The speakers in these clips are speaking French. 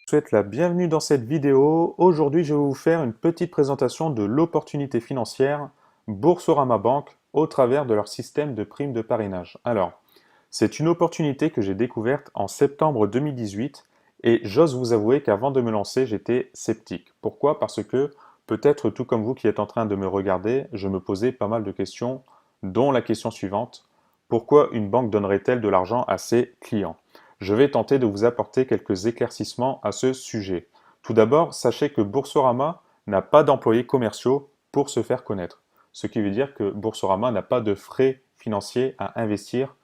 Je vous souhaite la bienvenue dans cette vidéo. Aujourd'hui, je vais vous faire une petite présentation de l'opportunité financière Boursorama Bank au travers de leur système de primes de parrainage. Alors, c'est une opportunité que j'ai découverte en septembre 2018 et j'ose vous avouer qu'avant de me lancer, j'étais sceptique. Pourquoi? Parce que peut-être tout comme vous qui êtes en train de me regarder, je me posais pas mal de questions, dont la question suivante: pourquoi une banque donnerait-elle de l'argent à ses clients? Je vais tenter de vous apporter quelques éclaircissements à ce sujet. Tout d'abord, sachez que Boursorama n'a pas d'employés commerciaux pour se faire connaître. Ce qui veut dire que Boursorama n'a pas de frais financiers à investir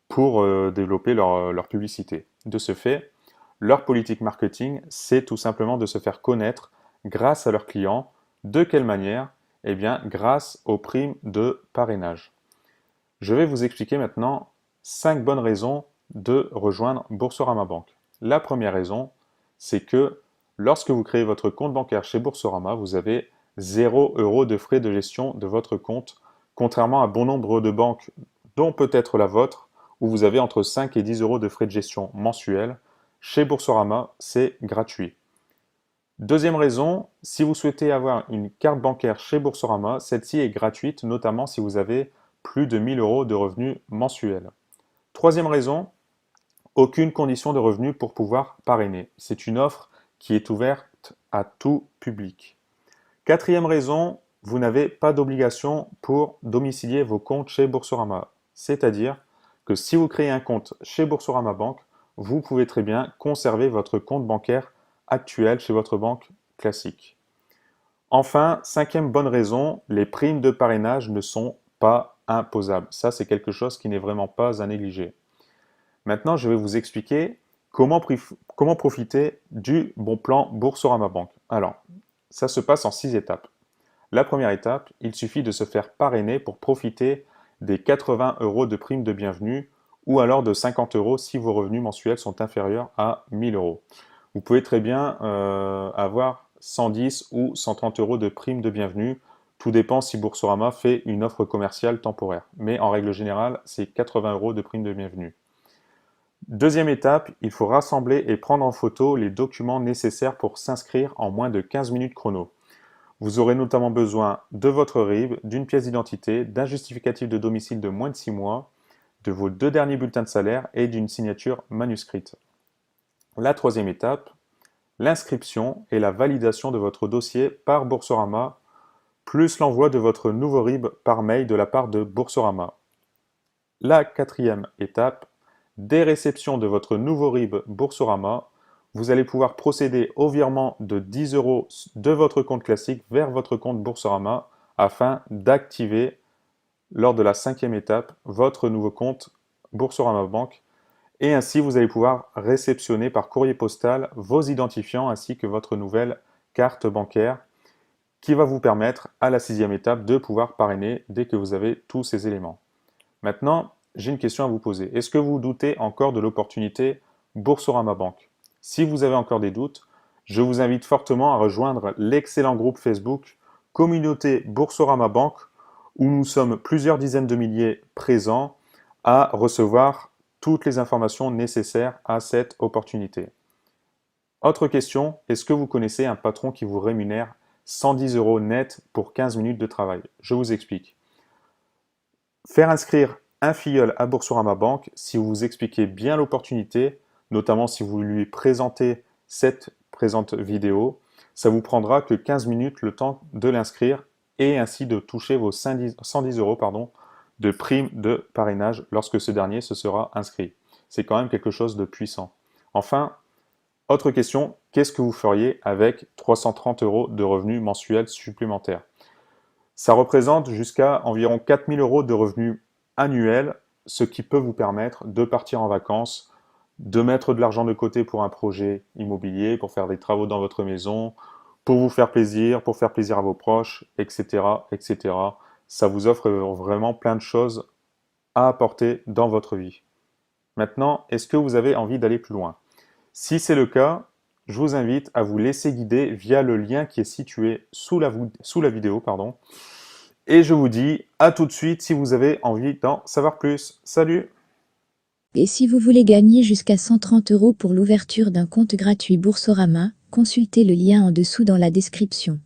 pour développer leur publicité. De ce fait, leur politique marketing, c'est tout simplement de se faire connaître grâce à leurs clients. De quelle manière? Eh bien, grâce aux primes de parrainage. Je vais vous expliquer maintenant 5 bonnes raisons de rejoindre Boursorama Bank. La première raison, c'est que lorsque vous créez votre compte bancaire chez Boursorama, vous avez 0 € de frais de gestion de votre compte, contrairement à bon nombre de banques, dont peut-être la vôtre, où vous avez entre 5 et 10 € de frais de gestion mensuels. Chez Boursorama, c'est gratuit. Deuxième raison, si vous souhaitez avoir une carte bancaire chez Boursorama, celle-ci est gratuite, notamment si vous avez plus de 1 000 € de revenus mensuels. Troisième raison, aucune condition de revenu pour pouvoir parrainer. C'est une offre qui est ouverte à tout public. Quatrième raison, vous n'avez pas d'obligation pour domicilier vos comptes chez Boursorama. C'est-à-dire que si vous créez un compte chez Boursorama Bank, vous pouvez très bien conserver votre compte bancaire actuel chez votre banque classique. Enfin, cinquième bonne raison, les primes de parrainage ne sont pas imposables. Ça, c'est quelque chose qui n'est vraiment pas à négliger. Maintenant, je vais vous expliquer comment profiter du bon plan Boursorama Bank. Alors, ça se passe en 6 étapes. La première étape, il suffit de se faire parrainer pour profiter des 80 € de prime de bienvenue ou alors de 50 € si vos revenus mensuels sont inférieurs à 1 000 €. Vous pouvez très bien avoir 110 ou 130 € de prime de bienvenue. Tout dépend si Boursorama fait une offre commerciale temporaire. Mais en règle générale, c'est 80 € de prime de bienvenue. Deuxième étape, il faut rassembler et prendre en photo les documents nécessaires pour s'inscrire en moins de 15 minutes chrono. Vous aurez notamment besoin de votre RIB, d'une pièce d'identité, d'un justificatif de domicile de moins de 6 mois, de vos 2 derniers bulletins de salaire et d'une signature manuscrite. La troisième étape, l'inscription et la validation de votre dossier par Boursorama, plus l'envoi de votre nouveau RIB par mail de la part de Boursorama. La quatrième étape, dès réception de votre nouveau RIB Boursorama, vous allez pouvoir procéder au virement de 10 € de votre compte classique vers votre compte Boursorama afin d'activer, lors de la cinquième étape, votre nouveau compte Boursorama Bank. Et ainsi, vous allez pouvoir réceptionner par courrier postal vos identifiants ainsi que votre nouvelle carte bancaire qui va vous permettre, à la sixième étape, de pouvoir parrainer dès que vous avez tous ces éléments. Maintenant, j'ai une question à vous poser. Est-ce que vous doutez encore de l'opportunité Boursorama Bank? Si vous avez encore des doutes, je vous invite fortement à rejoindre l'excellent groupe Facebook Communauté Boursorama Bank, où nous sommes plusieurs dizaines de milliers présents à recevoir toutes les informations nécessaires à cette opportunité. Autre question, est-ce que vous connaissez un patron qui vous rémunère 110 € net pour 15 minutes de travail? Je vous explique. Faire inscrire un filleul à Boursorama Bank, si vous vous expliquez bien l'opportunité, notamment si vous lui présentez cette présente vidéo, ça vous prendra que 15 minutes le temps de l'inscrire et ainsi de toucher vos 110 € de prime de parrainage lorsque ce dernier se sera inscrit. C'est quand même quelque chose de puissant. Enfin, autre question, qu'est-ce que vous feriez avec 330 € de revenus mensuels supplémentaires? Ça représente jusqu'à environ 4 000 € de revenus annuels, ce qui peut vous permettre de partir en vacances, de mettre de l'argent de côté pour un projet immobilier, pour faire des travaux dans votre maison, pour vous faire plaisir, pour faire plaisir à vos proches, etc., etc. Ça vous offre vraiment plein de choses à apporter dans votre vie. Maintenant, est-ce que vous avez envie d'aller plus loin? Si c'est le cas, je vous invite à vous laisser guider via le lien qui est situé sous la vidéo, pardon. Et je vous dis à tout de suite si vous avez envie d'en savoir plus. Salut! Et si vous voulez gagner jusqu'à 130 € pour l'ouverture d'un compte gratuit Boursorama, consultez le lien en dessous dans la description.